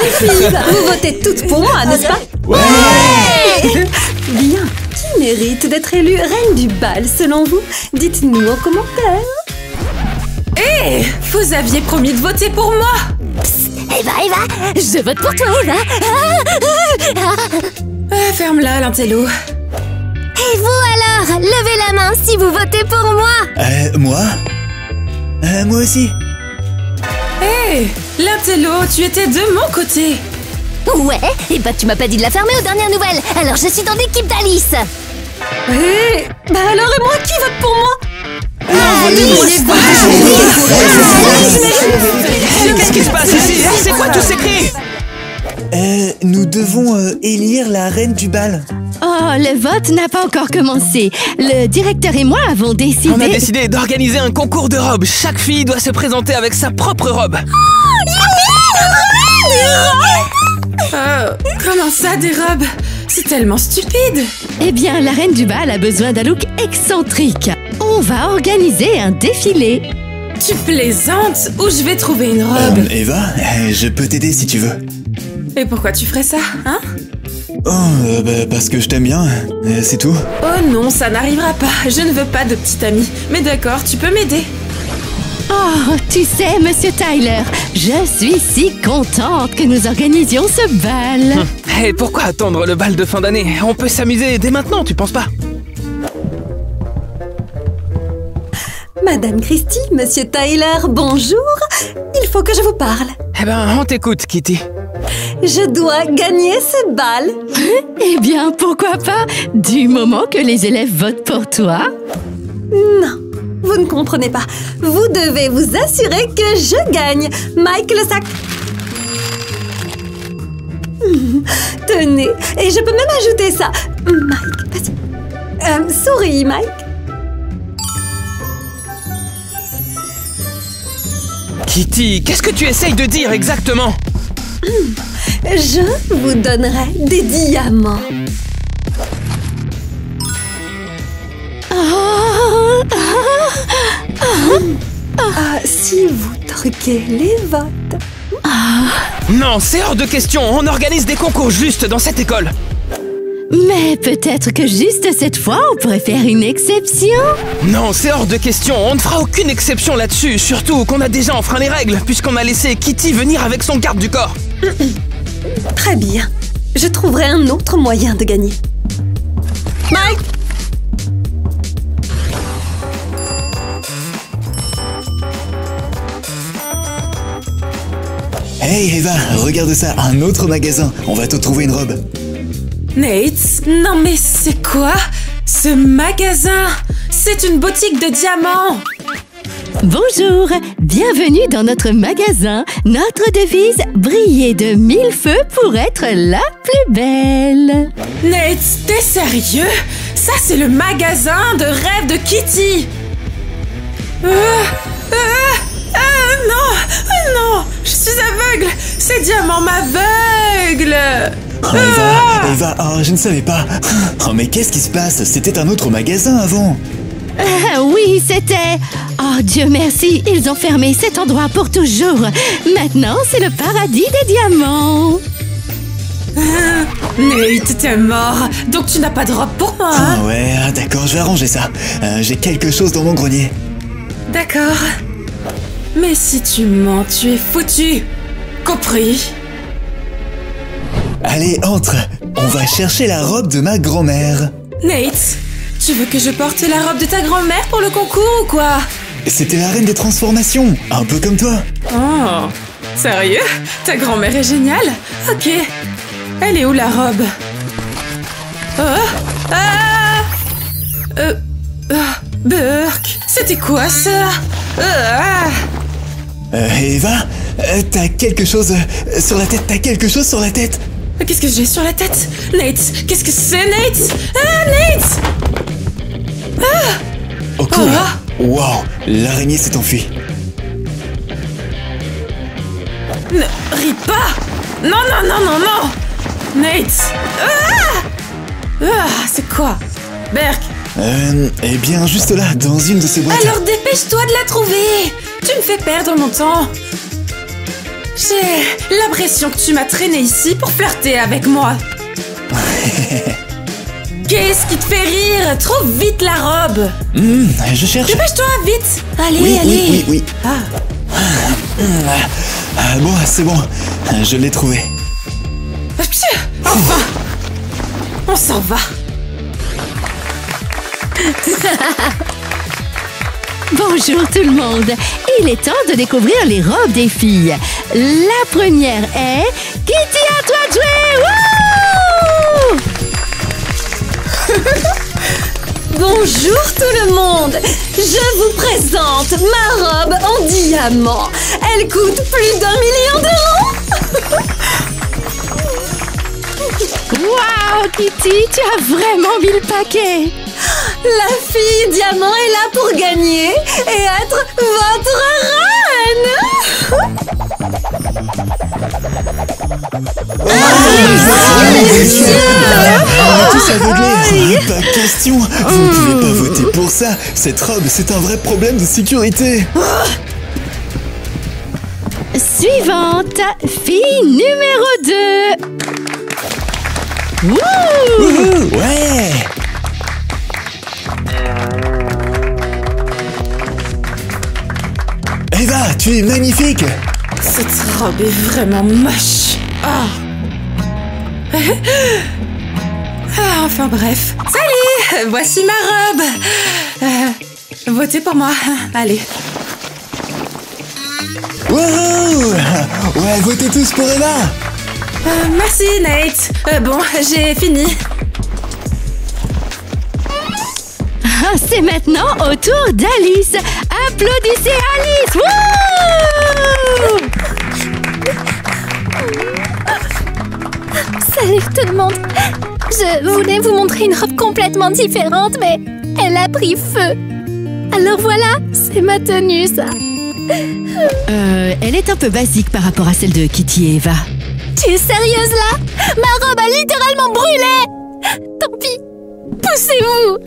Les filles, vous votez toutes pour moi, n'est-ce pas? Ouais. Bien. Qui mérite d'être élue reine du bal, selon vous? Dites-nous en commentaire. Hé, vous aviez promis de voter pour moi. Eva, je vote pour toi, Eva. Ferme-la, l'intello. Et vous alors, levez la main si vous votez pour moi. Moi moi aussi. Hé, l'intello, tu étais de mon côté. Ouais, et bah tu m'as pas dit de la fermer aux dernières nouvelles, alors je suis dans l'équipe d'Alice. Hé, bah alors et moi, qui vote pour moi? Qu'est-ce qui se passe ici? C'est quoi tous ces cris? Nous devons élire la reine du bal. Oh, le vote n'a pas encore commencé. Le directeur et moi avons décidé... On a décidé d'organiser un concours de robes. Chaque fille doit se présenter avec sa propre robe. Comment ça, des robes? C'est tellement stupide. Eh bien, la reine du bal a besoin d'un look excentrique. On va organiser un défilé. Tu plaisantes? Où je vais trouver une robe? Eva, je peux t'aider si tu veux. Et pourquoi tu ferais ça, hein? Oh, parce que je t'aime bien, c'est tout. Oh non, ça n'arrivera pas. Je ne veux pas de petite amie. Mais d'accord, tu peux m'aider. Oh, tu sais, Monsieur Tyler, je suis si contente que nous organisions ce bal. Et pourquoi attendre le bal de fin d'année? On peut s'amuser dès maintenant, tu penses pas? Madame Christie, Monsieur Tyler, bonjour. Il faut que je vous parle. Eh ben, on t'écoute, Kitty. Je dois gagner ce bal. Eh bien, pourquoi pas, du moment que les élèves votent pour toi. Non, vous ne comprenez pas. Vous devez vous assurer que je gagne. Mike, le sac. Tenez, et je peux même ajouter ça. Mike, vas-y. Souris, Mike. Kitty, qu'est-ce que tu essayes de dire exactement? Je vous donnerai des diamants. Si vous truquez les votes. Non, c'est hors de question. On organise des concours justes dans cette école. Mais peut-être que juste cette fois, on pourrait faire une exception. Non, c'est hors de question. On ne fera aucune exception là-dessus. Surtout qu'on a déjà enfreint les règles, puisqu'on a laissé Kitty venir avec son garde du corps. Très bien. Je trouverai un autre moyen de gagner. Mike! Hey Eva, regarde ça, un autre magasin. On va te trouver une robe. Nate, non mais c'est quoi ce magasin? C'est une boutique de diamants. Bonjour, bienvenue dans notre magasin. Notre devise, briller de 1000 feux pour être la plus belle. Nate, t'es sérieux? Ça c'est le magasin de rêve de Kitty. Non, je suis aveugle. Ces diamants m'aveuglent. Oh Eva, je ne savais pas. Oh mais qu'est-ce qui se passe? C'était un autre magasin avant. Oui, c'était... Oh, Dieu merci, ils ont fermé cet endroit pour toujours. Maintenant, c'est le paradis des diamants. Nate, t'es mort. Donc tu n'as pas de robe pour moi, hein? Ah ouais, d'accord, je vais arranger ça. J'ai quelque chose dans mon grenier. D'accord. Mais si tu mens, tu es foutu. Compris? Allez, entre. On va chercher la robe de ma grand-mère. Nate, tu veux que je porte la robe de ta grand-mère pour le concours ou quoi? C'était la reine des transformations, un peu comme toi. Oh, sérieux? Ta grand-mère est géniale? Ok. Elle est où la robe? Burk, c'était quoi ça? Eva, t'as quelque chose sur la tête, Qu'est-ce que j'ai sur la tête? Nate, qu'est-ce que c'est, Nate? Nate! Oh cool. Wow, l'araignée s'est enfuie. Ne ris pas! Non! Nate! C'est quoi? Berk! Eh bien, juste là, dans une de ces boîtes. Alors dépêche-toi de la trouver! Tu me fais perdre mon temps! J'ai l'impression que tu m'as traîné ici pour flirter avec moi. Qu'est-ce qui te fait rire? Trouve vite la robe. Je cherche. Dépêche-toi, vite. Allez, Oui, allez. oui. Bon, c'est bon. Je l'ai trouvé. Enfin, on s'en va. Bonjour tout le monde. Il est temps de découvrir les robes des filles. La première est Kitty, à toi de jouer. Wouh! Bonjour tout le monde. Je vous présente ma robe en diamant. Elle coûte plus d'1 million d'euros. Waouh, Kitty, tu as vraiment mis le paquet. La fille diamant est là pour gagner et être votre reine. On est tous aveuglés. Pas de question. Vous ne pouvez pas voter pour ça. Cette robe, c'est un vrai problème de sécurité. Suivante, fille numéro 2. Wouh! Ouais. Eva, tu es magnifique. Cette robe est vraiment moche. Enfin bref. Salut, voici ma robe. Votez pour moi. Allez. Wouhou! Ouais, votez tous pour Eva. Merci Nate. Bon, j'ai fini. C'est maintenant au tour d'Alice. Applaudissez Alice. Wouh! Salut tout le monde. Je voulais vous montrer une robe complètement différente, mais elle a pris feu. Alors voilà, c'est ma tenue, ça. Elle est un peu basique par rapport à celle de Kitty et Eva. Tu es sérieuse là? Ma robe a littéralement brûlé. Tant pis. Poussez-vous.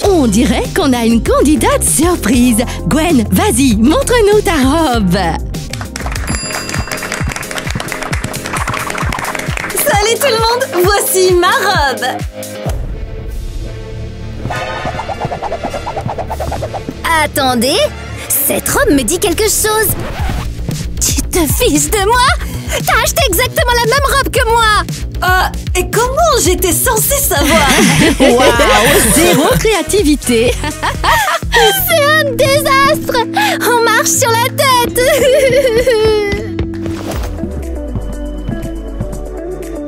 On dirait qu'on a une candidate surprise. Gwen, vas-y, montre-nous ta robe. Salut tout le monde, voici ma robe. Attendez, cette robe me dit quelque chose. Tu te fiches de moi? T'as acheté exactement la même robe que moi. Et comment j'étais censée savoir? Waouh, zéro créativité. C'est un désastre. On marche sur la tête.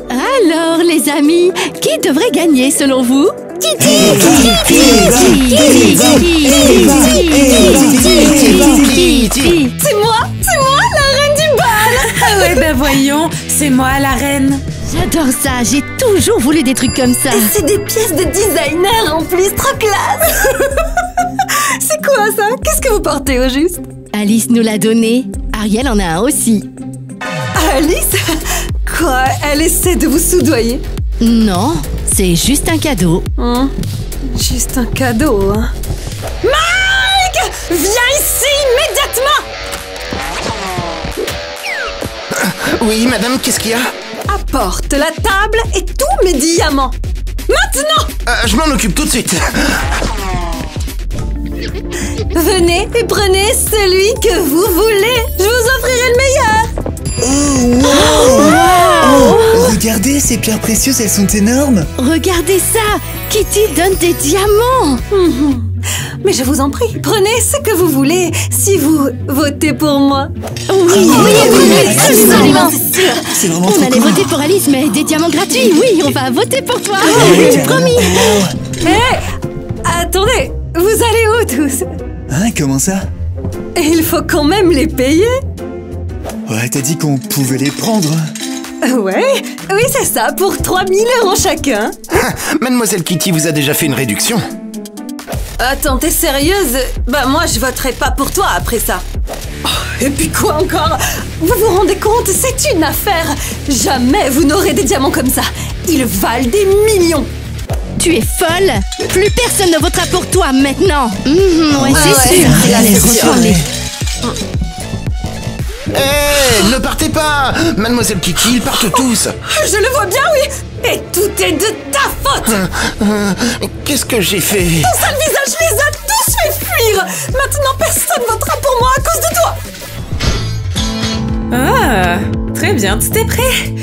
Alors, les amis, qui devrait gagner selon vous? Kitty. C'est moi la reine du bal. Ouais, ben voyons, c'est moi la reine. J'adore ça, j'ai toujours voulu des trucs comme ça. Et c'est des pièces de designer en plus, trop classe. C'est quoi ça? Qu'est-ce que vous portez au juste? Alice nous l'a donné, Ariel en a un aussi. Alice? Quoi? Elle essaie de vous soudoyer? Non, c'est juste un cadeau. Juste un cadeau, hein. Mike! Viens ici immédiatement! Oui, madame, qu'est-ce qu'il y a? Apporte la table et tous mes diamants. Maintenant! Je m'en occupe tout de suite. Venez et prenez celui que vous voulez. Je vous offrirai le meilleur. Regardez, ces pierres précieuses, elles sont énormes. Regardez ça, Kitty donne des diamants. Mais je vous en prie, prenez ce que vous voulez si vous votez pour moi. Oui, absolument. C'est vraiment On trop allait cool. voter pour Alice, mais des diamants gratuits. Oui, on va voter pour toi. Promis. Hé! Attendez, vous allez où tous? Hein, comment ça? Il faut quand même les payer. Ouais, t'as dit qu'on pouvait les prendre. Ouais, oui c'est ça, pour 3 000 € chacun. Mademoiselle Kitty vous a déjà fait une réduction. Attends, t'es sérieuse? Bah moi je voterai pas pour toi après ça. Et puis quoi encore? Vous vous rendez compte? C'est une affaire. Jamais vous n'aurez des diamants comme ça. Ils valent des millions. Tu es folle. Plus personne ne votera pour toi maintenant. Ouais, c'est sûr. là, Allez, c'est sûr. retourne-les. Hé, ne partez pas! Mademoiselle Kiki, ils partent tous! Je le vois bien, oui. Et tout est de ta faute. Qu'est-ce que j'ai fait? Ton sale visage les a tous fait fuir. Maintenant, personne votera pour moi à cause de toi. Ah, très bien, tout est prêt.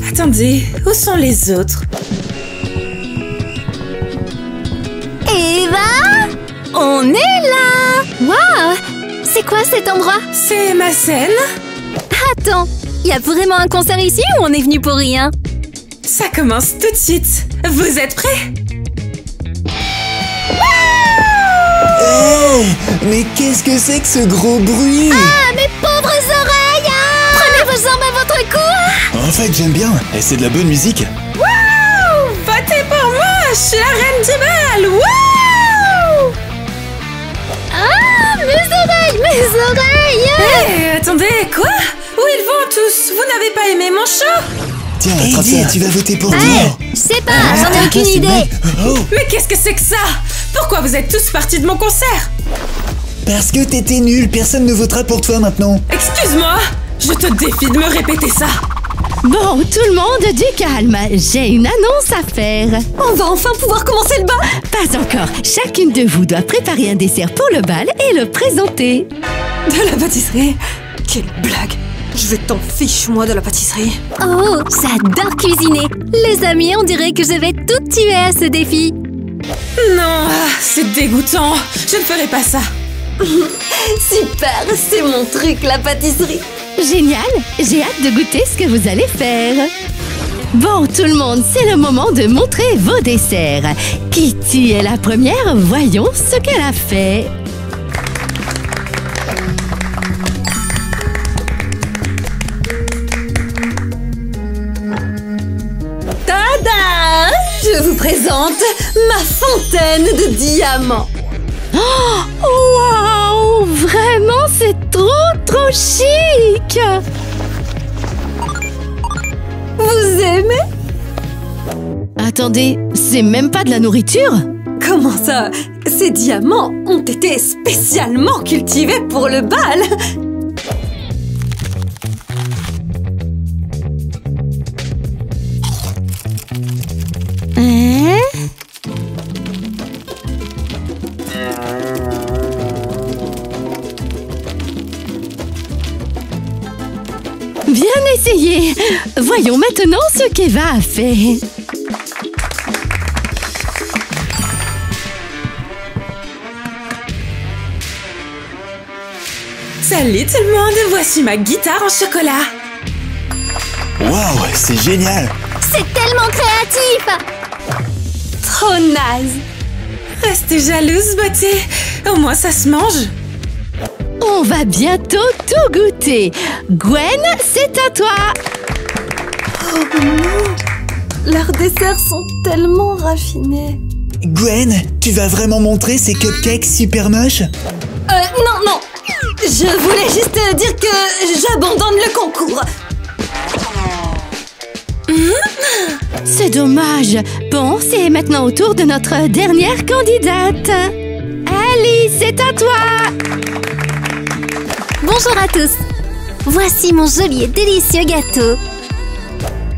Attendez, où sont les autres? Eva, on est là! Waouh! C'est quoi cet endroit? C'est ma scène. Attends, y a vraiment un concert ici ou on est venu pour rien? Ça commence tout de suite. Vous êtes prêts? Hey, mais qu'est-ce que c'est que ce gros bruit? Ah, mes pauvres oreilles! Prenez vos jambes à votre cou! En fait, j'aime bien. Et c'est de la bonne musique. Wouh! Votez pour moi! Je suis la reine du bal! Wouh! Ah, mes oreilles! Hé, attendez, quoi? Où ils vont tous? Vous n'avez pas aimé mon show? Tiens, attrape ça, tu vas voter pour toi. Je sais pas, j'en ai aucune idée. Oh, Mais qu'est-ce que c'est que ça? Pourquoi vous êtes tous partis de mon concert? parce que t'étais nul, personne ne votera pour toi maintenant. Excuse-moi, je te défie de me répéter ça. Bon, tout le monde, du calme. J'ai une annonce à faire. On va enfin pouvoir commencer le bal. Pas encore. Chacune de vous doit préparer un dessert pour le bal et le présenter. De la pâtisserie? Quelle blague. Je vais t'en fiche, moi, de la pâtisserie. Oh, j'adore cuisiner. Les amis, on dirait que je vais tout tuer à ce défi. Non, c'est dégoûtant. Je ne ferai pas ça. Super, c'est mon truc, la pâtisserie. Génial. J'ai hâte de goûter ce que vous allez faire. Bon, tout le monde, c'est le moment de montrer vos desserts. Kitty est la première. Voyons ce qu'elle a fait. Tada! Je vous présente ma fontaine de diamants. Waouh! Vraiment, c'est trop chic! Vous aimez? Attendez, c'est même pas de la nourriture? Comment ça? Ces diamants ont été spécialement cultivés pour le bal. Hein? Bien essayé! Voyons maintenant ce qu'Eva a fait. Salut tout le monde, voici ma guitare en chocolat. Waouh, c'est génial. C'est tellement créatif! Trop naze. Restez jalouse, beauté. Au moins ça se mange. On va bientôt tout goûter. Gwen, c'est à toi. Oh non. Leurs desserts sont tellement raffinés. Gwen, tu vas vraiment montrer ces cupcakes super moches? Non. Je voulais juste dire que j'abandonne le concours. C'est dommage. Bon, c'est maintenant au tour de notre dernière candidate. Alice, c'est à toi. Bonjour à tous. Voici mon joli et délicieux gâteau.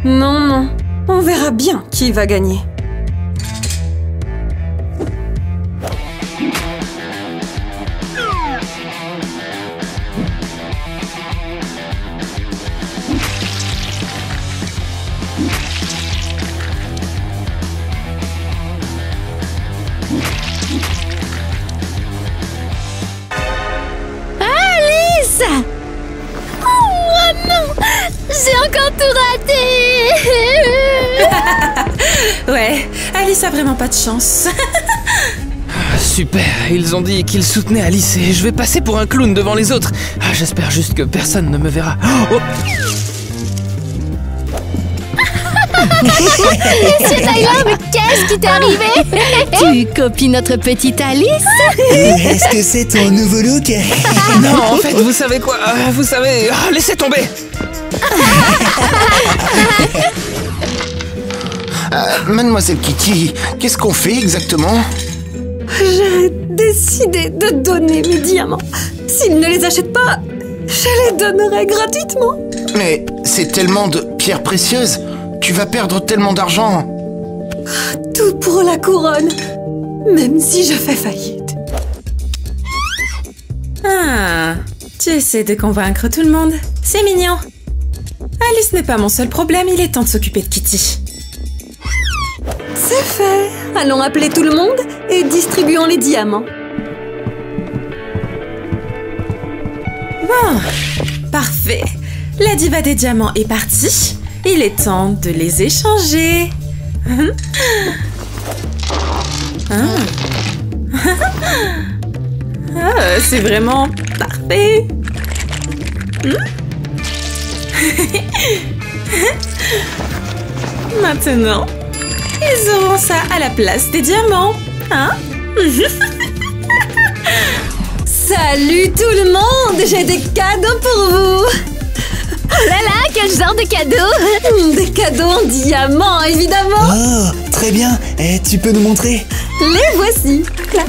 Non. On verra bien qui va gagner. Alice! Oh non! J'ai encore tout raté! Ouais, Alice a vraiment pas de chance. Super, ils ont dit qu'ils soutenaient Alice et je vais passer pour un clown devant les autres. J'espère juste que personne ne me verra. Oh. Monsieur Tyler, mais qu'est-ce qui t'est arrivé? Tu copies notre petite Alice? Est-ce que c'est ton nouveau look? Non, en fait, vous savez quoi? Vous savez... laissez tomber. Mademoiselle Kiki, qu'est-ce qu'on fait exactement? J'ai décidé de donner mes diamants. S'ils ne les achètent pas, Je les donnerai gratuitement. Mais c'est tellement de pierres précieuses. Tu vas perdre tellement d'argent. Tout pour la couronne, même si je fais faillite. Ah, tu essaies de convaincre tout le monde. C'est mignon. Alice n'est pas mon seul problème, il est temps de s'occuper de Kitty. C'est fait. Allons appeler tout le monde et distribuons les diamants. Bon, parfait. La diva des diamants est partie. Il est temps de les échanger. C'est vraiment parfait. Maintenant, ils auront ça à la place des diamants, hein? Salut tout le monde, j'ai des cadeaux pour vous. Oh là là, quel genre de cadeau? Des cadeaux en diamants, évidemment. Oh, très bien. Et tu peux nous montrer? Les voici. Là.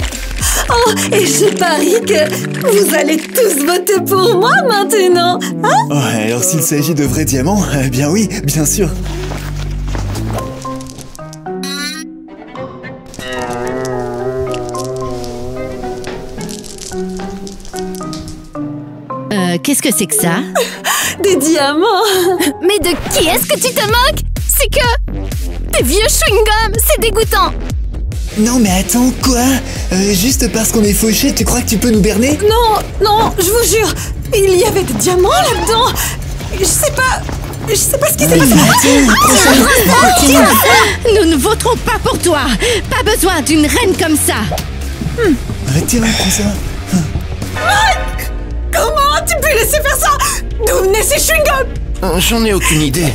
Oh, et je parie que vous allez tous voter pour moi maintenant. Hein? Oh, alors s'il s'agit de vrais diamants, eh bien oui, bien sûr. Qu'est-ce que c'est que ça? Des diamants. Mais de qui est-ce que tu te moques? C'est que... des vieux chewing-gums, c'est dégoûtant. Non mais attends, quoi? Juste parce qu'on est fauchés, tu crois que tu peux nous berner? Non, non, je vous jure, il y avait des diamants là-dedans. Je sais pas ce qui s'est passé. Nous ne voterons pas pour toi. Pas besoin d'une reine comme ça. Tiens, prends ça. Mike, comment as-tu pu laisser faire ça? D'où venaient ces chewing-gums? J'en ai aucune idée.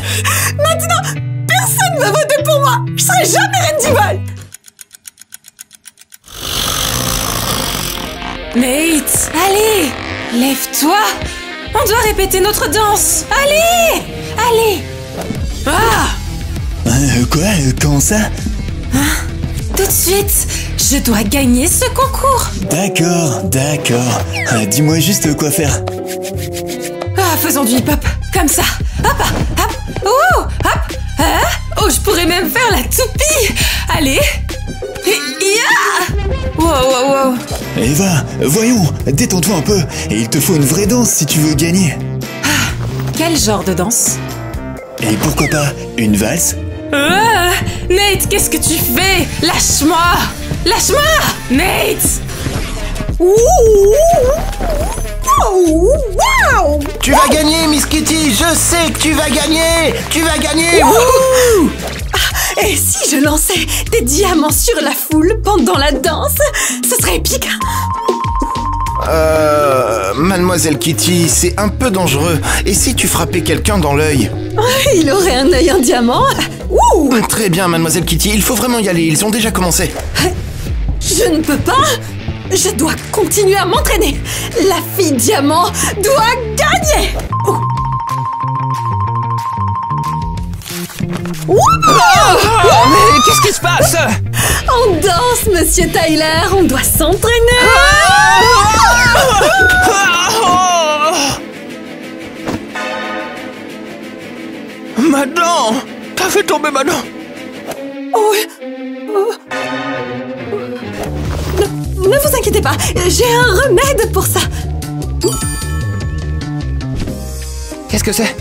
Maintenant, personne ne va voter pour moi. Je serai jamais reine du bal. Nate, allez, lève-toi. On doit répéter notre danse. Allez, allez. Ah, Quoi? Comment ça? tout de suite, je dois gagner ce concours. D'accord. Dis-moi juste quoi faire. Ah, faisons du hip-hop, comme ça. Hop, hop, oh, hop, hein? Oh, je pourrais même faire la toupie. Allez. Wow, wow, wow. Eva, voyons, détends-toi un peu. Et il te faut une vraie danse si tu veux gagner. Quel genre de danse? Et pourquoi pas une valse? Ah, Nate, qu'est-ce que tu fais? Lâche-moi! Lâche-moi! Nate! Wow! Tu vas gagner, Miss Kitty. Je sais que tu vas gagner. Tu vas gagner. Wouhou! Et si je lançais des diamants sur la foule pendant la danse, ce serait épique. Mademoiselle Kitty, c'est un peu dangereux. Et si tu frappais quelqu'un dans l'œil? Il aurait un œil en diamant. Ouh! Très bien, Mademoiselle Kitty. Il faut vraiment y aller. Ils ont déjà commencé. Je ne peux pas. Je dois continuer à m'entraîner. La fille diamant doit gagner. Mais qu'est-ce qui se passe? On danse, Monsieur Tyler. On doit s'entraîner. Ma dent! T'as fait tomber ma dent! Oh. Ne vous inquiétez pas. J'ai un remède pour ça. Qu'est-ce que c'est?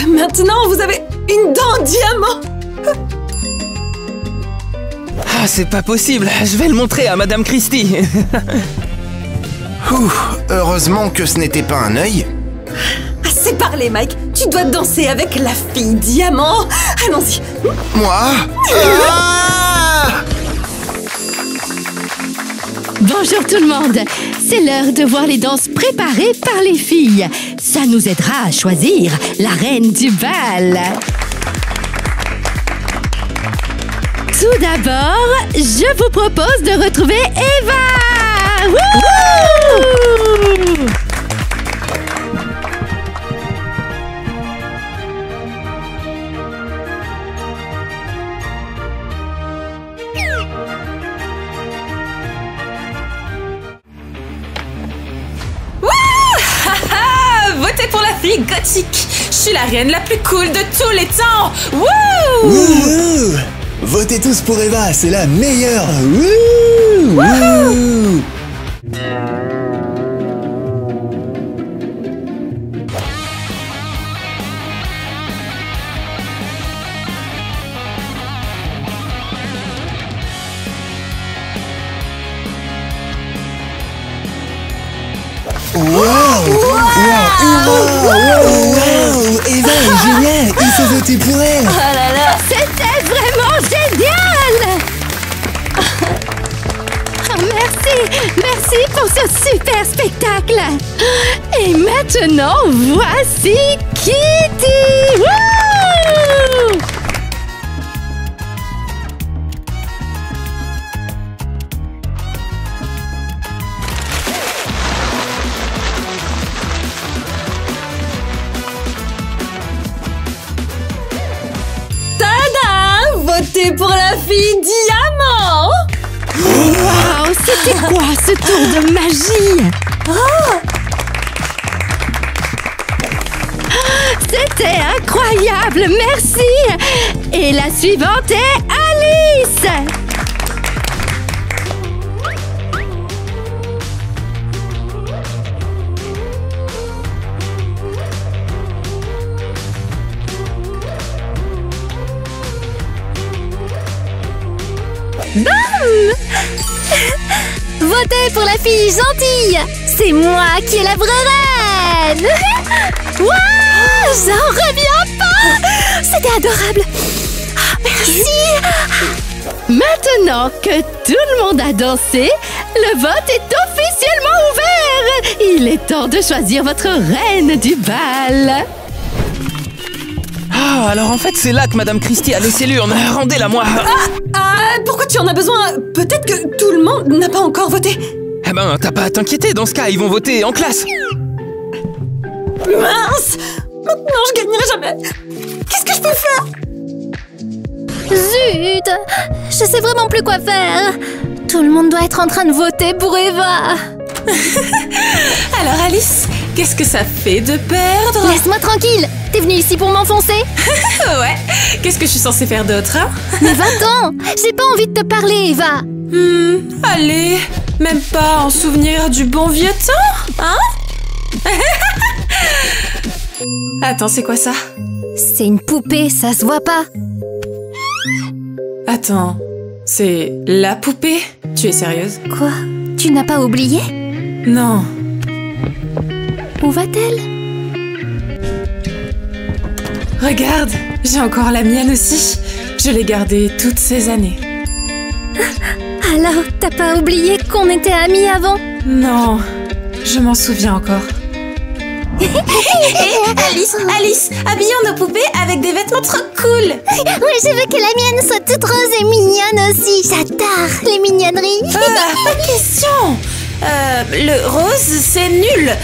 Maintenant, vous avez une dent en diamant. Ah, c'est pas possible. Je vais le montrer à Madame Christie. Heureusement que ce n'était pas un œil. Assez parlé, Mike. Tu dois danser avec la fille diamant. Allons-y. Moi? Bonjour tout le monde. C'est l'heure de voir les danses préparées par les filles. Ça nous aidera à choisir la reine du bal. Tout d'abord, je vous propose de retrouver Eva. Wouhou! fille gothique. Je suis la reine la plus cool de tous les temps. Wouh! Wouhou! Votez tous pour Eva, c'est la meilleure. Wouhou! Wouhou! Wow! Eva est géniale! Il faut voter pour elle! Oh là là! C'était vraiment génial! Oh, merci! Merci pour ce super spectacle! Et maintenant, voici Kitty! Wouh! Votez pour la fille diamant! Wow! C'était quoi ce tour de magie? C'était incroyable! Merci! Et la suivante est Alice! Votez pour la fille gentille! C'est moi qui est la vraie reine! Waouh! J'en reviens pas! C'était adorable! Ah, merci! Maintenant que tout le monde a dansé, le vote est officiellement ouvert! Il est temps de choisir votre reine du bal! Ah, alors en fait, c'est là que Madame Christie a laissé l'urne. Rendez-la moi. Pourquoi tu en as besoin? Peut-être que tout le monde n'a pas encore voté. Eh ben, t'as pas à t'inquiéter, dans ce cas, ils vont voter en classe. Mince! Maintenant, je gagnerai jamais. Qu'est-ce que je peux faire? Zut! Je sais vraiment plus quoi faire! Tout le monde doit être en train de voter pour Eva! Alors Alice, qu'est-ce que ça fait de perdre? Laisse-moi tranquille! T'es venue ici pour m'enfoncer? Ouais, qu'est-ce que je suis censée faire d'autre, hein? Mais va-t'en! J'ai pas envie de te parler, Eva! Allez, même pas en souvenir du bon vieux temps, hein? Attends, c'est quoi ça? C'est une poupée, ça se voit pas! Attends, c'est la poupée? Tu es sérieuse? Quoi? Tu n'as pas oublié? Non. Où va-t-elle? Regarde, j'ai encore la mienne aussi. Je l'ai gardée toutes ces années. Alors, t'as pas oublié qu'on était amis avant? Non, je m'en souviens encore. Alice, habillons nos poupées avec des vêtements trop cool. Oui, je veux que la mienne soit toute rose et mignonne aussi. J'adore les mignonneries. Pas question. Le rose, c'est nul.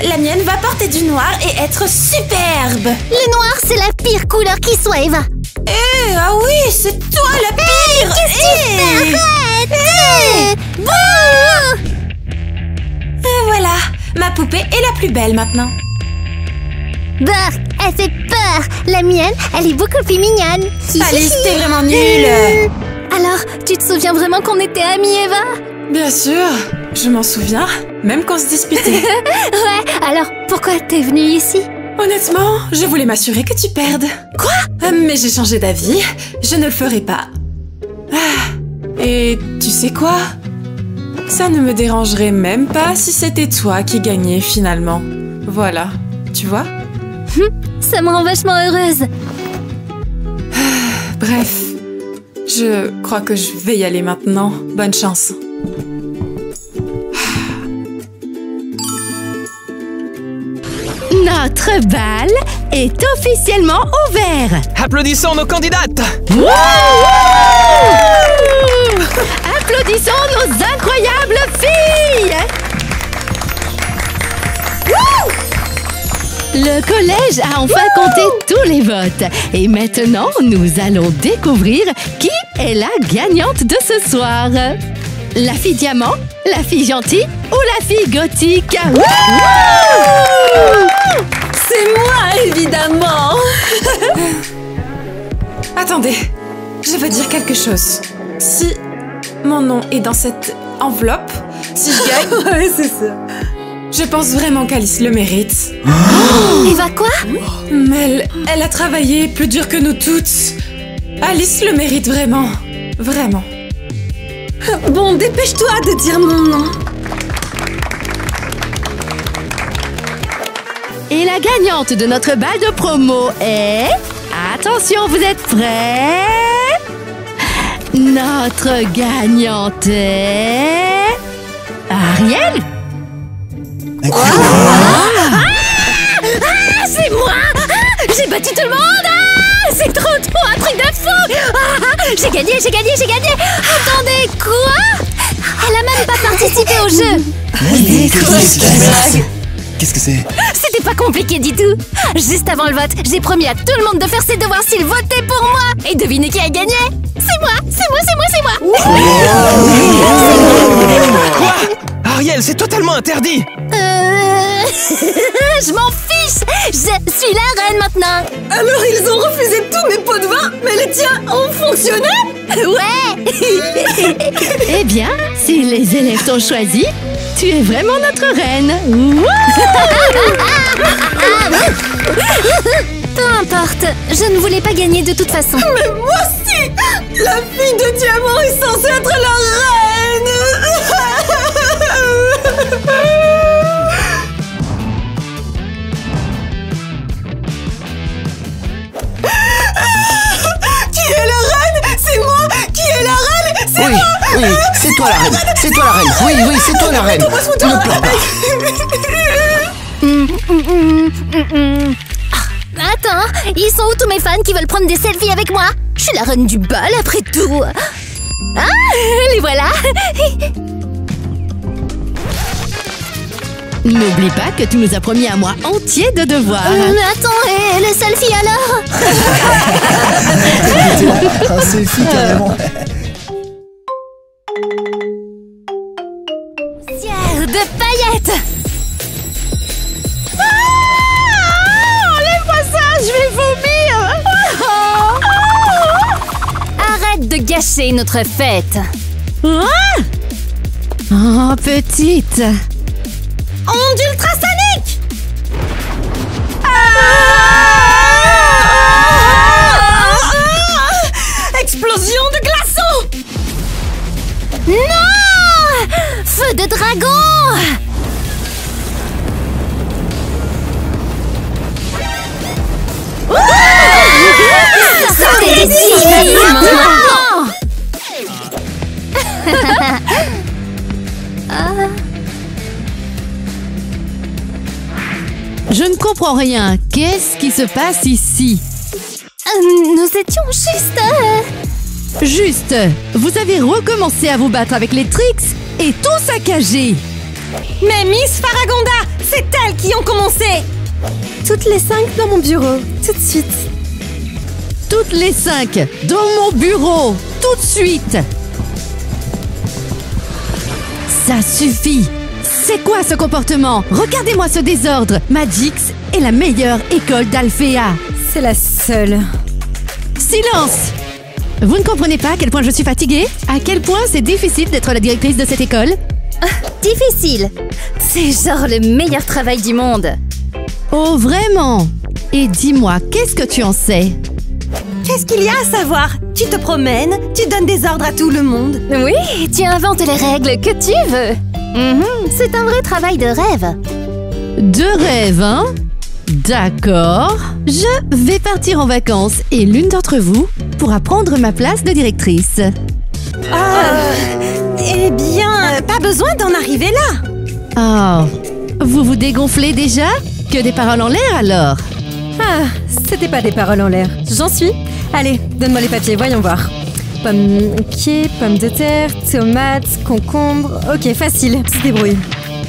La mienne va porter du noir et être superbe. Le noir, c'est la pire couleur qui soit, Eva. Ah oui, c'est toi la pire. Bouh! Et voilà, ma poupée est la plus belle maintenant. Bah, elle fait peur. La mienne, elle est beaucoup plus mignonne. Alice, t'es vraiment nulle. Alors, tu te souviens vraiment qu'on était amis, Eva? Bien sûr, je m'en souviens, même quand on se disputait. Ouais, alors pourquoi t'es venue ici? Honnêtement, je voulais m'assurer que tu perdes. Quoi? Mais j'ai changé d'avis, je ne le ferai pas. Et tu sais quoi? Ça ne me dérangerait même pas si c'était toi qui gagnais finalement. Voilà, tu vois? Ça me rend vachement heureuse. Bref, je crois que je vais y aller maintenant. Bonne chance. Notre bal est officiellement ouvert! Applaudissons nos candidates. Wouhou! Applaudissons nos incroyables filles! Wouh! Le collège a enfin compté tous les votes. Et maintenant, nous allons découvrir qui est la gagnante de ce soir. La fille diamant, la fille gentille ou la fille gothique? C'est attendez. Je veux dire quelque chose. Si mon nom est dans cette enveloppe, si je gagne... Ouais, c'est ça. Je pense vraiment qu'Alice le mérite. Eva quoi? Mais elle a travaillé plus dur que nous toutes. Alice le mérite vraiment. Vraiment. Bon, dépêche-toi de dire mon nom. Et la gagnante de notre bal de promo est... Attention, vous êtes prêts? Notre gagnante est... Ariel? C'est moi! J'ai battu tout le monde! C'est trop un truc de fou! J'ai gagné! Attendez, quoi? Elle a même pas participé au jeu! Qu'est-ce que c'est? C'était pas compliqué du tout! Juste avant le vote, j'ai promis à tout le monde de faire ses devoirs s'ils votaient pour moi! Et devinez qui a gagné? C'est moi! Quoi? Ariel, c'est totalement interdit! Je m'en fiche! Je suis la reine maintenant! Alors ils ont refusé tous mes pots de vin, mais les tiens ont fonctionné? Ouais! Eh bien, si les élèves t'ont choisi, tu es vraiment notre reine! Peu importe, je ne voulais pas gagner de toute façon. Mais moi aussi! La fille de diamant est censée être la reine! Qui est la reine? C'est moi! Qui est la reine? C'est moi! Oui, c'est toi la reine. C'est toi la reine. Oui, c'est toi la reine. Ne pleure pas. Attends, ils sont où tous mes fans qui veulent prendre des selfies avec moi? Je suis la reine du bal après tout. Ah, les voilà. N'oublie pas que tu nous as promis un mois entier de devoirs. Mais attends, et les selfies alors? Un selfie carrément. Fière de paillettes. Enlève-moi ça, je vais vomir. Arrête de gâcher notre fête. Oh, petite. Onde ultrasonique! Explosion de glaçons! Non! Feu de dragon! Sortez d'ici maintenant! Je ne comprends rien. Qu'est-ce qui se passe ici? Nous étions juste... Juste, vous avez recommencé à vous battre avec les tricks et tout saccagé. Mais Miss Faragonda, c'est elles qui ont commencé! Toutes les 5 dans mon bureau, tout de suite. Toutes les 5 dans mon bureau, tout de suite. Ça suffit. C'est quoi ce comportement? Regardez-moi ce désordre. Magix est la meilleure école d'Alphéa. C'est la seule. Silence! Vous ne comprenez pas à quel point je suis fatiguée? À quel point c'est difficile d'être la directrice de cette école? Difficile. C'est genre le meilleur travail du monde. Oh, vraiment? Et dis-moi, qu'est-ce que tu en sais? Qu'est-ce qu'il y a à savoir? Tu te promènes, tu donnes des ordres à tout le monde. Oui, tu inventes les règles que tu veux. C'est un vrai travail de rêve. De rêve, hein? D'accord. Je vais partir en vacances et l'une d'entre vous pourra prendre ma place de directrice. Eh bien, pas besoin d'en arriver là. Oh, vous vous dégonflez déjà? Que des paroles en l'air alors? Ah, c'était pas des paroles en l'air. J'en suis. Allez, donne-moi les papiers, voyons voir. Pommes de terre, tomates, concombres... Ok, facile, tu te débrouilles.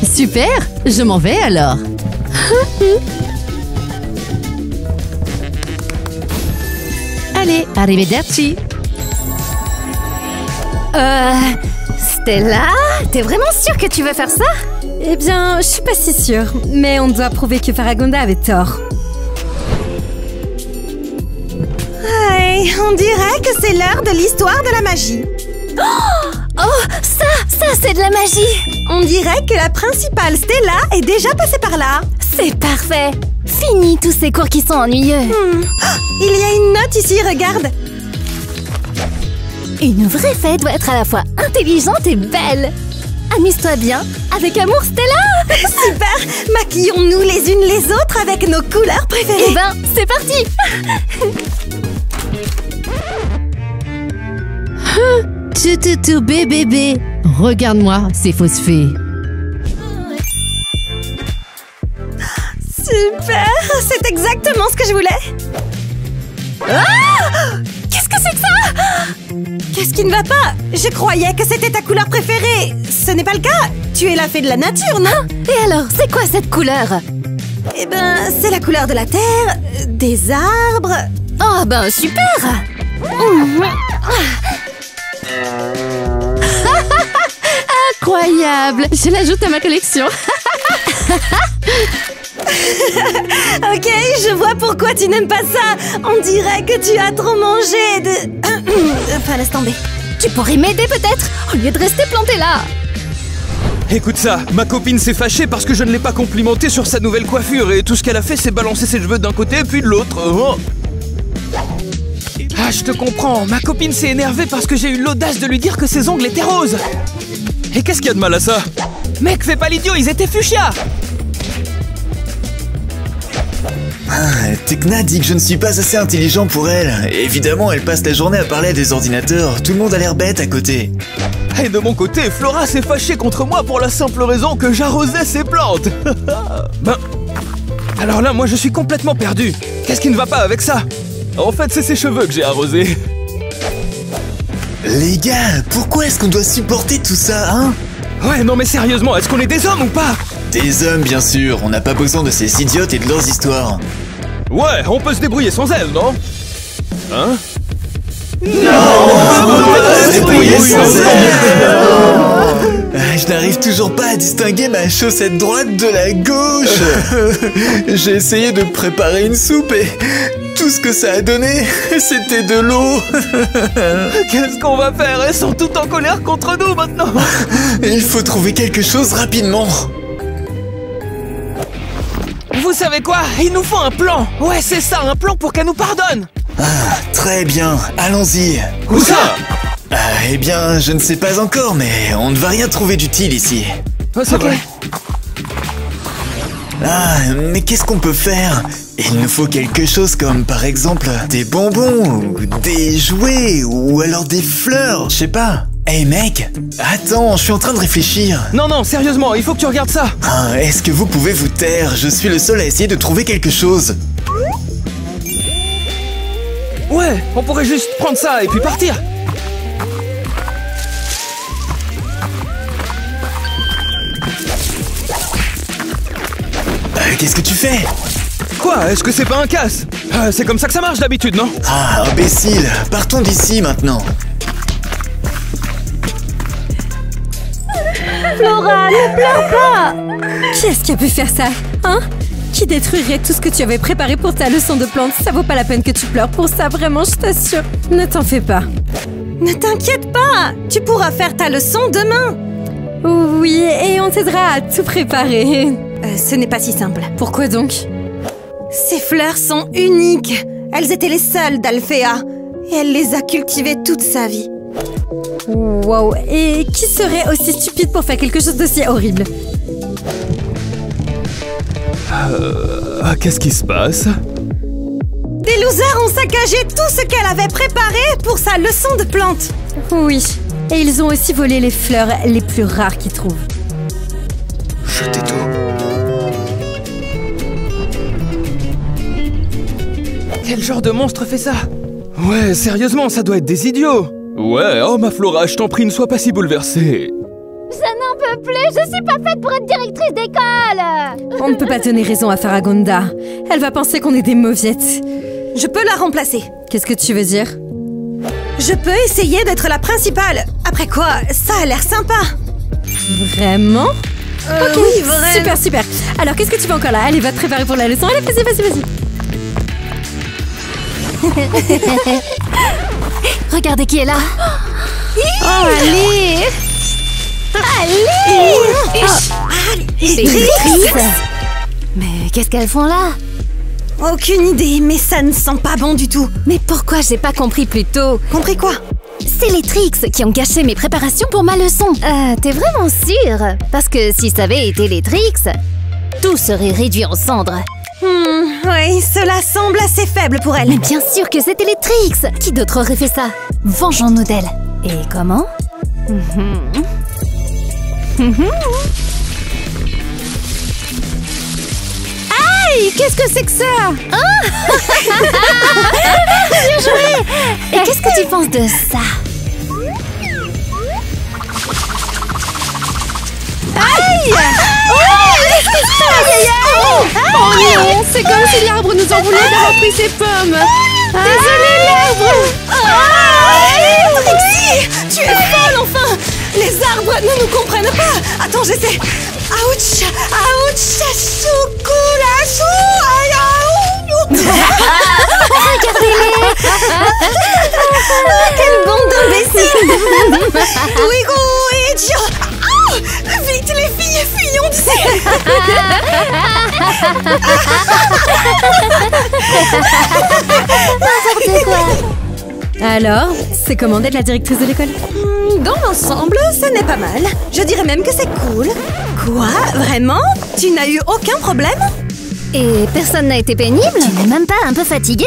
Super, je m'en vais alors. Allez, arrivederci. Stella, t'es vraiment sûre que tu veux faire ça? Eh bien, je suis pas si sûre, mais on doit prouver que Faragonda avait tort. Hi! Et on dirait que c'est l'heure de l'histoire de la magie. Oh, ça c'est de la magie. On dirait que la principale Stella est déjà passée par là. C'est parfait. Fini tous ces cours qui sont ennuyeux. Il y a une note ici, regarde. Une vraie fée doit être à la fois intelligente et belle. Amuse-toi bien. Avec amour, Stella. Super. Maquillons-nous les unes les autres avec nos couleurs préférées. Eh ben, c'est parti. Tout, bébé. Regarde-moi, ces fausses fées. Super. C'est exactement ce que je voulais. Qu'est-ce que c'est que ça? Qu'est-ce qui ne va pas? Je croyais que c'était ta couleur préférée. Ce n'est pas le cas. Tu es la fée de la nature, non? Et alors, c'est quoi cette couleur? Eh ben, c'est la couleur de la terre, des arbres. Oh ben, super. Incroyable. Je l'ajoute à ma collection. Ok, je vois pourquoi tu n'aimes pas ça. On dirait que tu as trop mangé de... Enfin, laisse tomber. Tu pourrais m'aider peut-être, au lieu de rester planté là. Écoute ça, ma copine s'est fâchée parce que je ne l'ai pas complimentée sur sa nouvelle coiffure et tout ce qu'elle a fait c'est balancer ses cheveux d'un côté puis de l'autre. Oh. Ah, je te comprends, ma copine s'est énervée parce que j'ai eu l'audace de lui dire que ses ongles étaient roses. Et qu'est-ce qu'il y a de mal à ça? Mec, fais pas l'idiot, ils étaient fuchsia. Tekna dit que je ne suis pas assez intelligent pour elle. Et évidemment, elle passe la journée à parler à des ordinateurs. Tout le monde a l'air bête à côté. Et de mon côté, Flora s'est fâchée contre moi pour la simple raison que j'arrosais ses plantes. Ben, alors là, moi je suis complètement perdu. Qu'est-ce qui ne va pas avec ça? En fait, c'est ses cheveux que j'ai arrosés. Les gars, pourquoi est-ce qu'on doit supporter tout ça, hein? Ouais, non mais sérieusement, est-ce qu'on est des hommes ou pas? Des hommes, bien sûr. On n'a pas besoin de ces idiotes et de leurs histoires. Ouais, on peut se débrouiller sans elle, non? Hein? Je n'arrive toujours pas à distinguer ma chaussette droite de la gauche. J'ai essayé de préparer une soupe et tout ce que ça a donné, c'était de l'eau. Qu'est-ce qu'on va faire? Elles sont toutes en colère contre nous maintenant. Il faut trouver quelque chose rapidement. Vous savez quoi? Il nous faut un plan. Ouais, c'est ça, un plan pour qu'elle nous pardonne. Ah, très bien, allons-y. Où ça? Eh bien, je ne sais pas encore, mais on ne va rien trouver d'utile ici. Oh, c'est vrai. Ah, mais qu'est-ce qu'on peut faire? Il nous faut quelque chose comme, par exemple, des bonbons, ou des jouets, ou alors des fleurs, je sais pas. Hey mec, attends, je suis en train de réfléchir. Non, non, sérieusement, il faut que tu regardes ça. Ah, est-ce que vous pouvez vous taire? Je suis le seul à essayer de trouver quelque chose. Ouais, on pourrait juste prendre ça et puis partir. Qu'est-ce que tu fais? Quoi? Est-ce que c'est pas un casse? C'est comme ça que ça marche d'habitude, non? Ah, imbécile, partons d'ici maintenant. Flora, ne pleure pas. Qui est-ce qui a pu faire ça? Hein? Qui détruirait tout ce que tu avais préparé pour ta leçon de plantes? Ça vaut pas la peine que tu pleures pour ça, vraiment, je t'assure. Ne t'en fais pas. Ne t'inquiète pas. Tu pourras faire ta leçon demain. Oui, et on t'aidera à tout préparer. Ce n'est pas si simple. Pourquoi donc? Ces fleurs sont uniques. Elles étaient les seules d'Alfea. Et elle les a cultivées toute sa vie. Wow, et qui serait aussi stupide pour faire quelque chose d'aussi horrible? Qu'est-ce qui se passe? Des losers ont saccagé tout ce qu'elle avait préparé pour sa leçon de plantes. Oui, et ils ont aussi volé les fleurs les plus rares qu'ils trouvent. Jetez tout. Quel genre de monstre fait ça? Ouais, sérieusement, ça doit être des idiots. Ouais, oh ma Flora, je t'en prie, ne sois pas si bouleversée. Je n'en peux plus, je suis pas faite pour être directrice d'école. On ne peut pas donner raison à Faragonda. Elle va penser qu'on est des mauviettes. Je peux la remplacer. Qu'est-ce que tu veux dire? Je peux essayer d'être la principale. Après quoi, ça a l'air sympa. Vraiment? Ok, oui, vraiment. Super, super. Alors, qu'est-ce que tu veux encore là? Allez, va te préparer pour la leçon. Allez, vas-y, vas-y, vas-y. Regardez qui est là. Oh, allez! Les Trix. Mais qu'est-ce qu'elles font là? Aucune idée, mais ça ne sent pas bon du tout. Mais pourquoi j'ai pas compris plus tôt? Compris quoi? C'est les Trix qui ont gâché mes préparations pour ma leçon. T'es vraiment sûre? Parce que si ça avait été les Trix, tout serait réduit en cendres. Oui, cela semble assez faible pour elle. Mais bien sûr que c'était les Trix. Qui d'autre aurait fait ça? Vengeons-nous d'elle. Et comment? Aïe! Qu'est-ce que c'est que ça? Bien joué! Et qu'est-ce que tu penses de ça? Aïe! Oh non! C'est comme si l'arbre nous en voulait d'avoir pris ses pommes! Désolé, l'arbre! Trixie, tu es folle enfin! Les arbres ne nous comprennent pas! Attends, j'essaie! Ouch! Ouch! Chocolat chou! Aïe! Regardez-les! Quelle bande d'imbéciles! Wigo, idiot! Oh, vite les filles, fuyons d'ici! N'importe quoi! Alors, c'est comment d'être la directrice de l'école? Dans l'ensemble, ce n'est pas mal. Je dirais même que c'est cool. Quoi? Vraiment? Tu n'as eu aucun problème? Et personne n'a été pénible? Tu n'es même pas un peu fatiguée?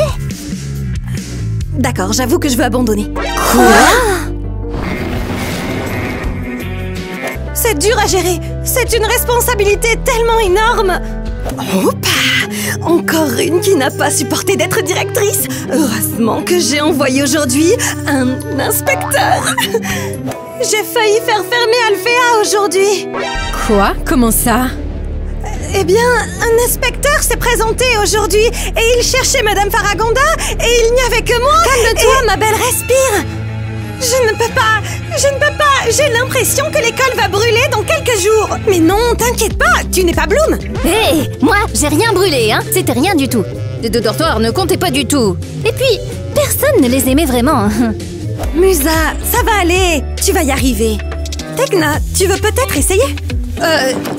D'accord, j'avoue que je veux abandonner. C'est dur à gérer. C'est une responsabilité tellement énorme. Oups! Encore une qui n'a pas supporté d'être directrice. Heureusement que j'ai envoyé aujourd'hui un inspecteur. J'ai failli faire fermer Alphéa aujourd'hui. Quoi? Comment ça? Eh bien, un inspecteur s'est présenté aujourd'hui et il cherchait Madame Faragonda et il n'y avait que moi. Calme-toi, ma belle, respire. Je ne peux pas, j'ai l'impression que l'école va brûler dans quelques jours. Mais non, t'inquiète pas, tu n'es pas Bloom. Hé, moi, j'ai rien brûlé, hein. C'était rien du tout. Les deux dortoirs ne comptaient pas du tout. Et puis, personne ne les aimait vraiment. Musa, ça va aller, tu vas y arriver. Tekna, tu veux peut-être essayer?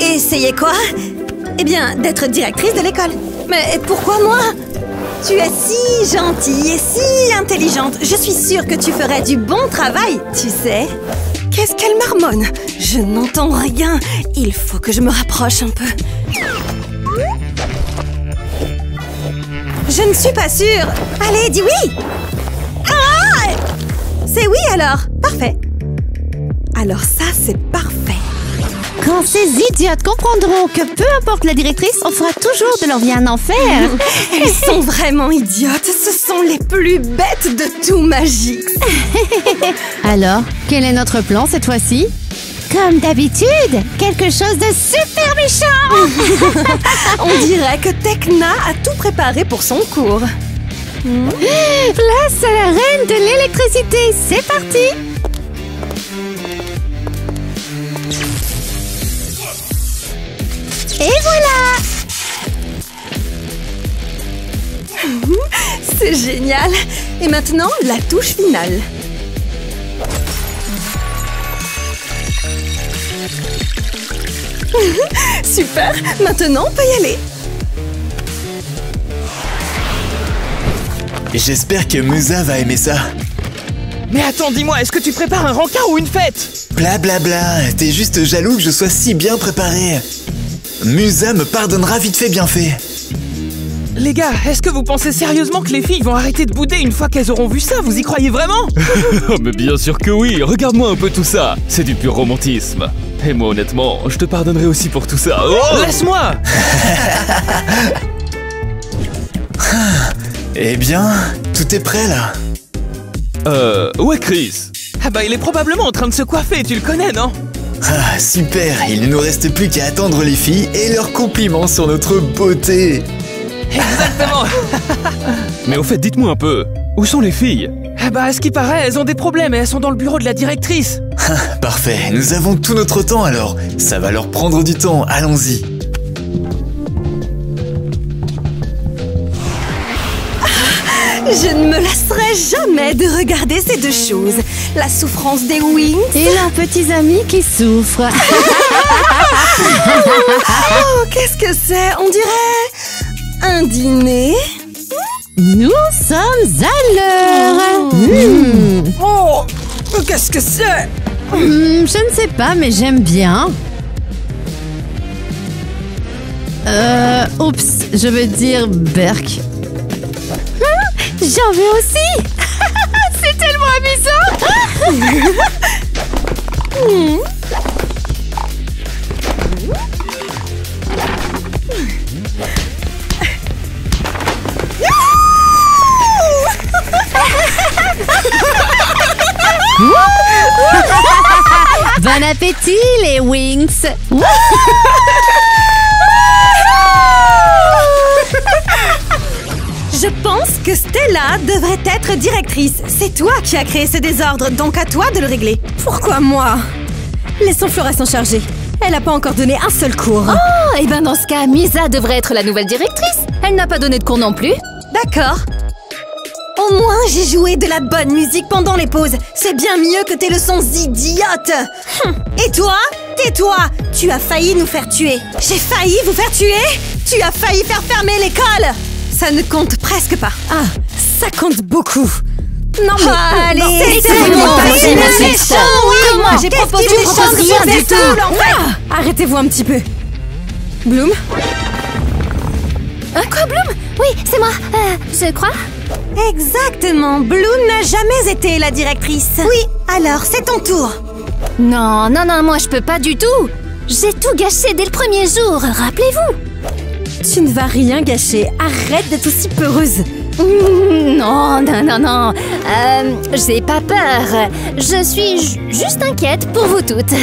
Essayer quoi? Eh bien, d'être directrice de l'école. Mais pourquoi moi? Tu es si gentille et si intelligente. Je suis sûre que tu ferais du bon travail, tu sais. Qu'est-ce qu'elle marmonne? Je n'entends rien. Il faut que je me rapproche un peu. Je ne suis pas sûre. Allez, dis oui. Ah! C'est oui alors. Parfait. Alors ça, c'est parfait. Quand ces idiotes comprendront que peu importe la directrice, on fera toujours de leur vie un enfer. Elles sont vraiment idiotes. Ce sont les plus bêtes de tout magie. Alors, quel est notre plan cette fois-ci? Comme d'habitude, quelque chose de super méchant. On dirait que Tekna a tout préparé pour son cours. Place à la reine de l'électricité, c'est parti. Et voilà! C'est génial! Et maintenant, la touche finale. Super! Maintenant, on peut y aller. J'espère que Musa va aimer ça. Mais attends, dis-moi, est-ce que tu prépares un rencard ou une fête? Blablabla, t'es juste jaloux que je sois si bien préparé. Musa me pardonnera vite fait bien fait. Les gars, est-ce que vous pensez sérieusement que les filles vont arrêter de bouder une fois qu'elles auront vu ça? Vous y croyez vraiment? Mais bien sûr que oui, regarde-moi un peu tout ça. C'est du pur romantisme. Et moi honnêtement, je te pardonnerai aussi pour tout ça. Oh, laisse-moi! Eh bien, tout est prêt là. Où est Chris? Ah bah il est probablement en train de se coiffer, tu le connais, non? Ah, super, il ne nous reste plus qu'à attendre les filles et leurs compliments sur notre beauté. Exactement. Mais au fait, dites-moi un peu, où sont les filles? Ah bah à ce qui paraît, elles ont des problèmes et elles sont dans le bureau de la directrice. Parfait, nous avons tout notre temps alors. Ça va leur prendre du temps, allons-y. Je ne me lasserai jamais de regarder ces deux choses. La souffrance des Wings. Et leurs petits amis qui souffrent. Oh, qu'est-ce que c'est? On dirait un dîner. Nous sommes à l'heure. Oh, qu'est-ce que c'est? Je ne sais pas, mais j'aime bien. Oups, je veux dire Berk. J'en veux aussi. C'est tellement amusant. Bon appétit, les Wings. Je pense que Stella devrait être directrice. C'est toi qui as créé ce désordre, donc à toi de le régler. Pourquoi moi? Laissons Flora s'en charger. Elle n'a pas encore donné un seul cours. Oh, et ben dans ce cas, Misa devrait être la nouvelle directrice. Elle n'a pas donné de cours non plus. D'accord. Au moins, j'ai joué de la bonne musique pendant les pauses. C'est bien mieux que tes leçons idiotes. Et toi? Tais-toi! Tu as failli nous faire tuer. J'ai failli vous faire tuer? Tu as failli faire fermer l'école. Ça ne compte presque pas. Ah, ça compte beaucoup. Non mais... allez, c'est bon, c'est méchant. Comment? J'ai proposé tu proposes rien du tout. Arrêtez-vous un petit peu. Bloom? Quoi, Bloom? Oui, c'est moi. Je crois. Exactement. Bloom n'a jamais été la directrice. Oui, alors c'est ton tour. Non, moi je peux pas du tout. J'ai tout gâché dès le premier jour, rappelez-vous. Tu ne vas rien gâcher. Arrête d'être aussi peureuse. Non. J'ai pas peur. Je suis juste inquiète pour vous toutes.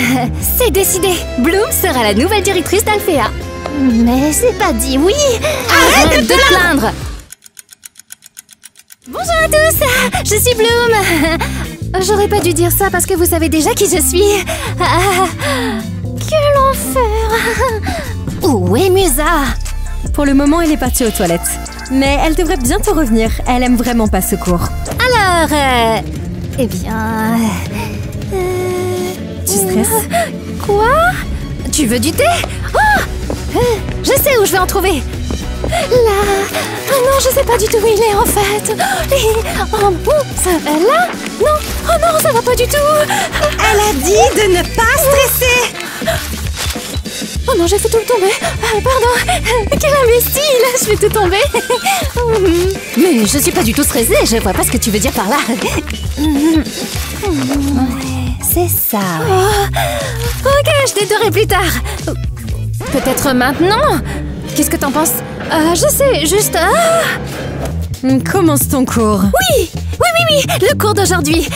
C'est décidé. Bloom sera la nouvelle directrice d'Alphéa. Mais j'ai pas dit oui. Arrête de te plaindre. Bonjour à tous, je suis Bloom. J'aurais pas dû dire ça parce que vous savez déjà qui je suis. Quel enfer. Où est Musa? Pour le moment, elle est partie aux toilettes. Mais elle devrait bientôt revenir. Elle aime vraiment pas ce cours. Alors, eh bien... Tu stresses? Quoi? Tu veux du thé? Oh, je sais où je vais en trouver. Là... Oh non, je sais pas du tout où il est en fait. Oh, ça va là? Non. Oh non, ça va pas du tout. Elle a dit de ne pas stresser. Oh non, j'ai fait tout le tomber. Pardon. Quel imbécile. Je vais tout tomber. Mais je suis pas du tout stressée. Je vois pas ce que tu veux dire par là. C'est ça. Ok, je t'aiderai plus tard. Peut-être maintenant? Qu'est-ce que t'en penses? Je sais, juste... Commence ton cours. Oui, le cours d'aujourd'hui.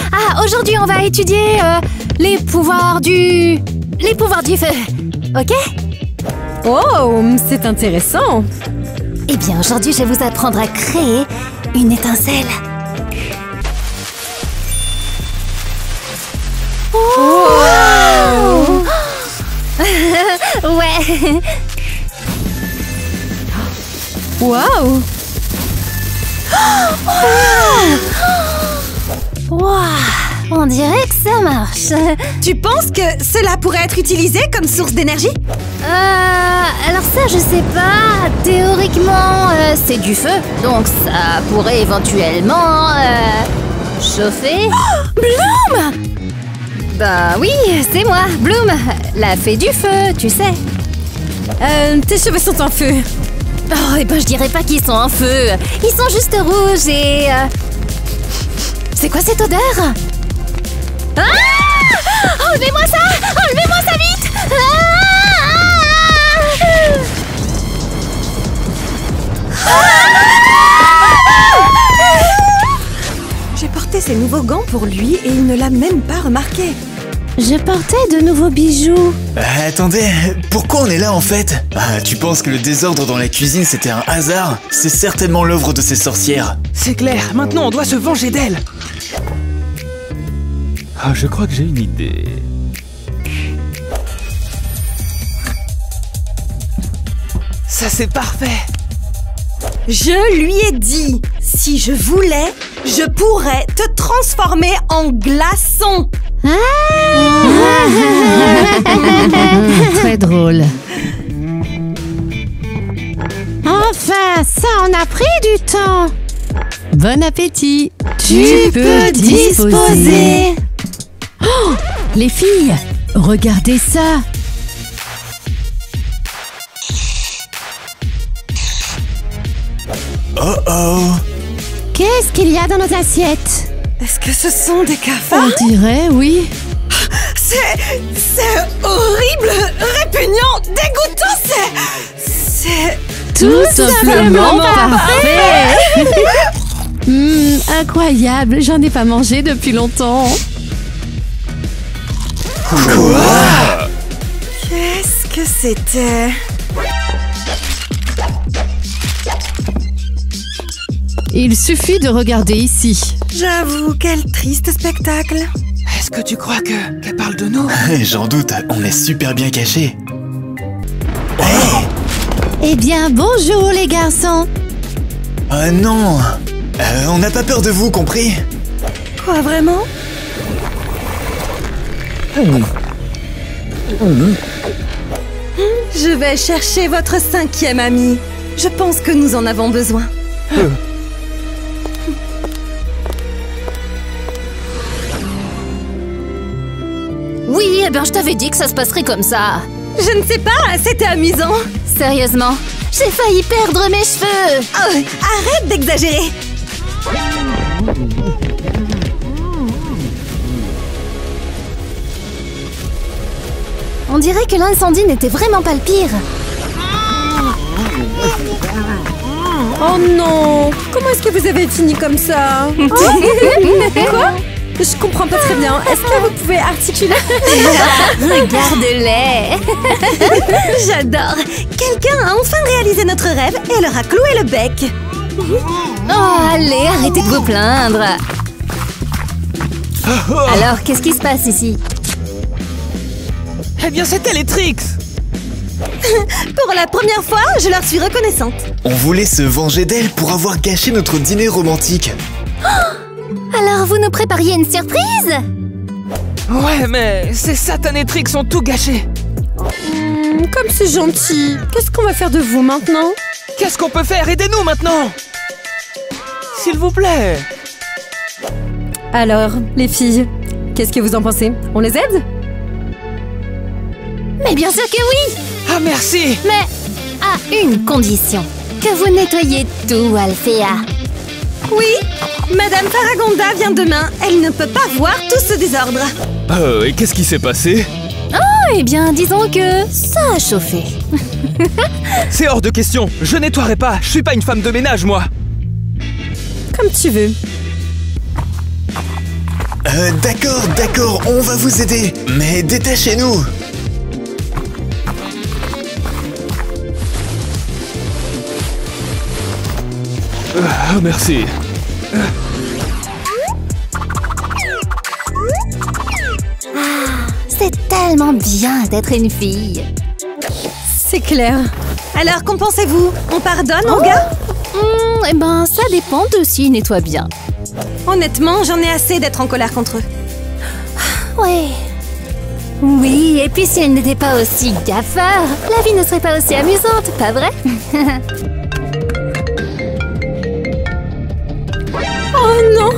Aujourd'hui, on va étudier les pouvoirs du feu. Ok? Oh, c'est intéressant. Eh bien, aujourd'hui, je vais vous apprendre à créer une étincelle. Oh! Ouais. Waouh! Wow! On dirait que ça marche. Tu penses que cela pourrait être utilisé comme source d'énergie? Alors ça, je sais pas. Théoriquement, c'est du feu. Donc ça pourrait éventuellement... chauffer. Bloom! Bah oui, c'est moi, Bloom. La fée du feu, tu sais. Tes cheveux sont en feu. Oh, et ben je dirais pas qu'ils sont en feu. Ils sont juste rouges et... C'est quoi cette odeur? Enlevez-moi ça! Enlevez-moi ça vite! J'ai porté ces nouveaux gants pour lui et il ne l'a même pas remarqué. Je portais de nouveaux bijoux. Attendez, pourquoi on est là en fait? Tu penses que le désordre dans la cuisine c'était un hasard? C'est certainement l'œuvre de ces sorcières. C'est clair, maintenant on doit se venger d'elle. Je crois que j'ai une idée. Ça c'est parfait. Je lui ai dit, si je voulais, je pourrais te transformer en glaçon. Très drôle. Enfin, ça en a pris du temps. Bon appétit. Tu peux disposer. Oh, les filles, regardez ça. Oh oh. Qu'est-ce qu'il y a dans nos assiettes? Est-ce que ce sont des cafards? On dirait, oui. C'est horrible, répugnant, dégoûtant, c'est... Tout simplement parfait. Incroyable, j'en ai pas mangé depuis longtemps. Quoi? Qu'est-ce que c'était? Il suffit de regarder ici. J'avoue, quel triste spectacle. Est-ce que tu crois qu'elle parle de nous? J'en doute, on est super bien cachés. Eh bien, bonjour les garçons. Oh non. On n'a pas peur de vous, compris? Quoi, vraiment? Je vais chercher votre 5e ami. Je pense que nous en avons besoin. Oui, eh ben je t'avais dit que ça se passerait comme ça. Je ne sais pas, c'était amusant. Sérieusement, j'ai failli perdre mes cheveux. Oh, arrête d'exagérer. On dirait que l'incendie n'était vraiment pas le pire. Oh non! Comment est-ce que vous avez fini comme ça? Quoi? Je comprends pas très bien. Est-ce que vous pouvez articuler? Regarde-les. J'adore! Quelqu'un a enfin réalisé notre rêve et leur a cloué le bec. Oh, allez, arrêtez de vous plaindre. Alors, qu'est-ce qui se passe ici? Eh bien, c'était les tricks. Pour la première fois, je leur suis reconnaissante. On voulait se venger d'elle pour avoir gâché notre dîner romantique. Alors, vous nous prépariez une surprise? Ouais, mais ces satanés tricks ont tout gâché. Comme c'est gentil. Qu'est-ce qu'on va faire de vous maintenant? Qu'est-ce qu'on peut faire? Aidez-nous maintenant. S'il vous plaît. Alors, les filles, qu'est-ce que vous en pensez? On les aide? Mais bien sûr que oui! Ah, merci. Mais à une condition. Que vous nettoyiez tout, Alfea. Oui, Madame Faragonda vient demain. Elle ne peut pas voir tout ce désordre. Et qu'est-ce qui s'est passé? Eh bien, disons que ça a chauffé. C'est hors de question. Je nettoierai pas. Je suis pas une femme de ménage, moi. Comme tu veux. D'accord, on va vous aider. Mais détachez-nous. Merci. C'est tellement bien d'être une fille. C'est clair. Alors, qu'en pensez-vous? On pardonne aux gars? Eh ben, ça dépend de s'ils nettoient bien. Honnêtement, j'en ai assez d'être en colère contre eux. Ouais. Oui, et puis si elle n'était pas aussi gaffeur, la vie ne serait pas aussi amusante, pas vrai? Oh non!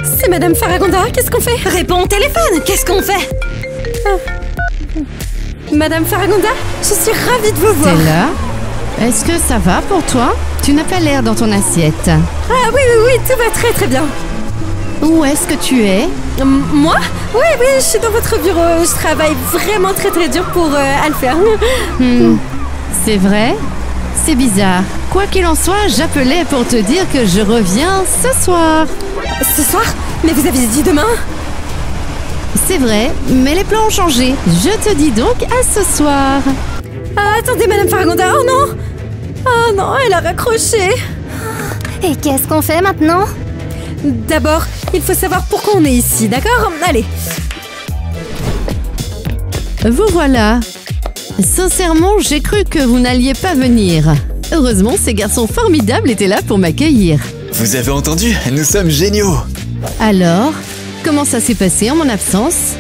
C'est Madame Faragonda, qu'est-ce qu'on fait? Réponds au téléphone, qu'est-ce qu'on fait? Madame Faragonda, je suis ravie de vous voir. Stella, est-ce que ça va pour toi? Tu n'as pas l'air dans ton assiette. Ah oui, tout va très bien. Où est-ce que tu es? Moi? Oui, je suis dans votre bureau. Je travaille vraiment très dur pour Alfea. C'est vrai? C'est bizarre. Quoi qu'il en soit, j'appelais pour te dire que je reviens ce soir. Ce soir? Mais vous aviez dit demain? C'est vrai, mais les plans ont changé. Je te dis donc à ce soir. Ah, attendez, Madame Faragonda. Oh non! Oh non, elle a raccroché. Et qu'est-ce qu'on fait maintenant? D'abord, il faut savoir pourquoi on est ici, d'accord? Allez. Vous voilà. Sincèrement, j'ai cru que vous n'alliez pas venir. Heureusement, ces garçons formidables étaient là pour m'accueillir. Vous avez entendu? Nous sommes géniaux. Alors, comment ça s'est passé en mon absence?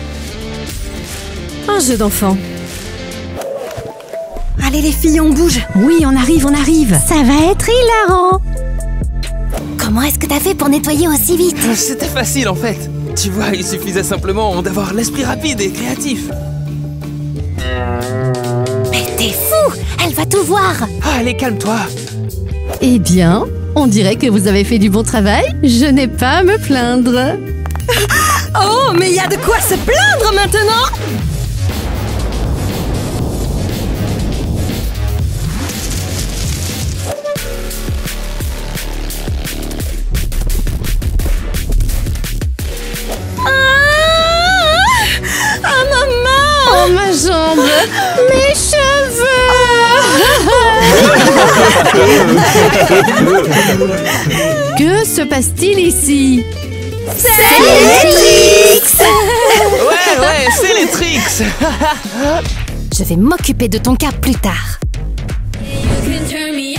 Un jeu d'enfant. Allez les filles, on bouge. Oui, on arrive, on arrive. Ça va être hilarant. Comment est-ce que t'as fait pour nettoyer aussi vite? C'était facile en fait. Tu vois, il suffisait simplement d'avoir l'esprit rapide et créatif. Mais t'es fou! Elle va tout voir. Ah, allez, calme-toi. Eh bien, on dirait que vous avez fait du bon travail. Je n'ai pas à me plaindre. Oh, mais il y a de quoi se plaindre maintenant! Oh, ma jambe! Mes cheveux! Que se passe-t-il ici? C'est les tricks. Ouais, c'est les tricks. Je vais m'occuper de ton cas plus tard. You can turn me